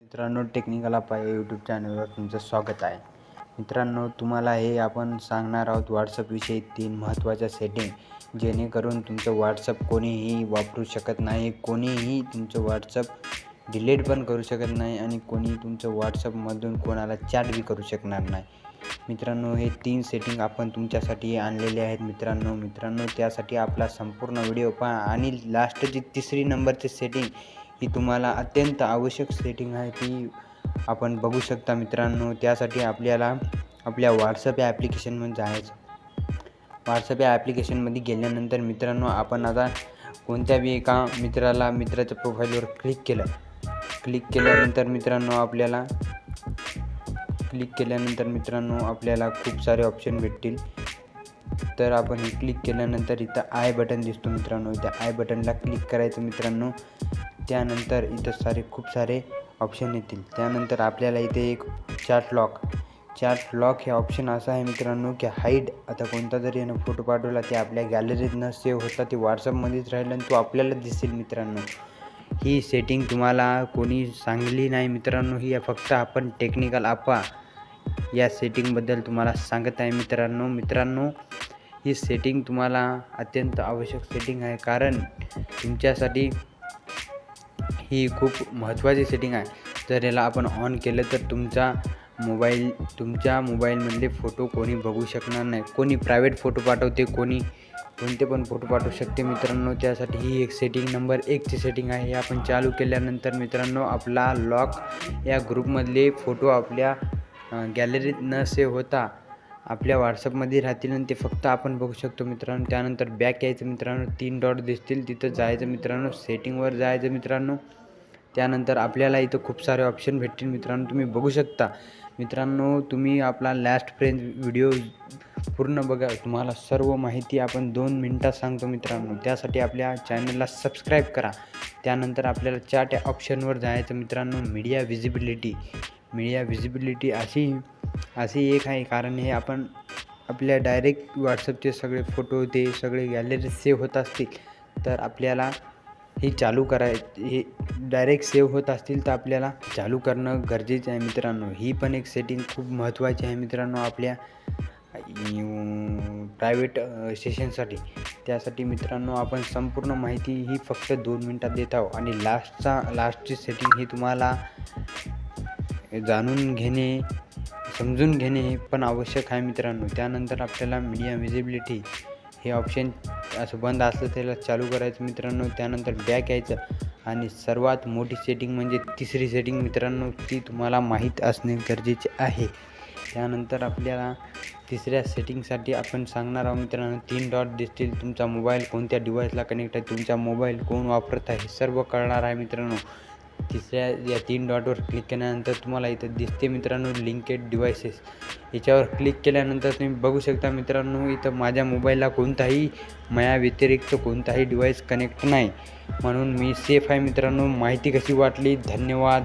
मित्रांनो, टेक्निकल अप्पा या यूट्यूब चॅनलवर तुमचं स्वागत आहे. मित्रांनो, तुम्हाला हे आपण सांगणार आहोत व्हॉट्सअपविषयी 3 महत्त्वाच्या सेटिंग, जेणेकरून तुमचं व्हॉट्सअप कोणीही वापरू शकत नाही, कोणीही तुमचं व्हॉट्सअप डिलीट पण करू शकत नाही आणि कोणी तुमचं व्हॉट्सअपमधून कोणाला चॅट बी करू शकणार नाही. मित्रांनो, हे 3 सेटिंग आपण तुमच्यासाठी आणलेले आहेत. मित्रांनो त्यासाठी आपला संपूर्ण व्हिडिओ पहा आणि लास्टची 3री नंबरची सेटिंग ही तुम्हाला अत्यंत आवश्यक सेटिंग आहे, ती आपण बघू शकता. मित्रांनो, त्यासाठी आपल्याला आपल्या व्हॉट्सअप या ॲप्लिकेशनमध्ये जायचं. व्हॉट्सअप या ॲप्लिकेशनमध्ये गेल्यानंतर मित्रांनो, आपण आता कोणत्या बी एका मित्राच्या प्रोफाईलवर क्लिक केल्यानंतर आपल्याला खूप सारे ऑप्शन भेटतील. तर आपण हे क्लिक केल्यानंतर इथं आय बटन दिसतो. मित्रांनो, इथं आय बटनला क्लिक करायचं. मित्रांनो, त्यानंतर इथं खूप सारे ऑप्शन येतील. त्यानंतर आपल्याला इथे एक चॅट लॉक हे ऑप्शन असं आहे मित्रांनो, की हाईड, आता कोणता जरी फोटो पाठवला ते आपल्या गॅलरीत न सेव्ह होता ते व्हॉट्सअपमध्येच राहील आणि तो आपल्याला दिसेल. मित्रांनो, ही सेटिंग तुम्हाला कोणी सांगली नाही. मित्रांनो, ही फक्त आपण टेक्निकल अप्पा या सेटिंगबद्दल तुम्हाला सांगत आहे. मित्रांनो, ही सेटिंग तुम्हाला अत्यंत आवश्यक सेटिंग आहे, कारण तुमच्यासाठी ही खूप महत्त्वाची सेटिंग आहे. जर याला आपण ऑन केलं तर तुमच्या मोबाईलमधले फोटो कोणी बघू शकणार नाही. कोणी प्रायव्हेट फोटो पाठवते, कोणते पण फोटो पाठवू शकते. मित्रांनो, त्यासाठी ही एक सेटिंग नंबर 1ची सेटिंग आहे. हे आपण चालू केल्यानंतर मित्रांनो, आपला लॉक या ग्रुपमधले फोटो आपल्या गॅलरीत न सेव्ह होता आपल्या व्हॉट्सअपमध्ये राहतील आणि ते फक्त आपण बघू शकतो. मित्रांनो, त्यानंतर बॅक यायचं. मित्रांनो, 3 डॉट दिसतील, तिथं जायचं. मित्रांनो, सेटिंगवर जायचं. मित्रांनो, त्यानंतर आपल्याला इथं खूप सारे ऑप्शन भेटतील. मित्रांनो, तुम्ही बघू शकता. मित्रांनो, तुम्ही आपला लास्टपर्यंत व्हिडिओ पूर्ण बघा, तुम्हाला सर्व माहिती आपण 2 मिनिटात सांगतो. मित्रांनो, त्यासाठी आपल्या चॅनलला सबस्क्राईब करा. त्यानंतर आपल्याला चॅट या ऑप्शनवर जायचं. मित्रांनो, मीडिया व्हिजिबिलिटी अशी एक आहे, कारण हे आपण आपल्या डायरेक्ट व्हॉट्सअपचे सगळे फोटो ते सगळे गॅलरीत सेव्ह होत असतील, तर आपल्याला हे हे डायरेक्ट सेव्ह होत असतील तर आपल्याला चालू करणं गरजेचं आहे. मित्रांनो, ही पण एक सेटिंग खूप महत्त्वाची आहे. मित्रांनो, आपल्या प्रायव्हेट सेशनसाठी. त्यासाठी मित्रांनो, आपण संपूर्ण माहिती ही फक्त 2 मिनिटात देत आहोत आणि लास्टची सेटिंग ही तुम्हाला जाणून घेणे, समजून घेणे पण आवश्यक आहे. मित्रांनो, त्यानंतर आपल्याला मीडिया व्हिजिबिलिटी हे ऑप्शन असं बंद असलं त्याला चालू करायचं. मित्रांनो, त्यानंतर बॅक यायचं आणि सर्वात मोठी सेटिंग म्हणजे 3री सेटिंग. मित्रांनो, ती तुम्हाला माहीत असणे गरजेचे आहे. त्यानंतर आपल्याला 3ऱ्या सेटिंगसाठी आपण सांगणार आहोत. मित्रांनो, 3 डॉट दिसतील, तुमचा मोबाईल कोणत्या डिव्हाइसला कनेक्ट आहे, तुमचा मोबाईल कोण वापरत आहे हे सर्व कळणार आहे. मित्रांनो, या 3 डॉटवर क्लिक केल्यानंतर तुम्हाला इथं दिसते. मित्रांनो, लिंकेड डिव्हाइसेस याच्यावर क्लिक केल्यानंतर तुम्ही बघू शकता. मित्रांनो, इथं माझ्या मोबाईलला माया व्यतिरिक्त कोणताही डिव्हाइस कनेक्ट नाही, म्हणून मी सेफ आहे. मित्रांनो, माहिती कशी वाटली? धन्यवाद.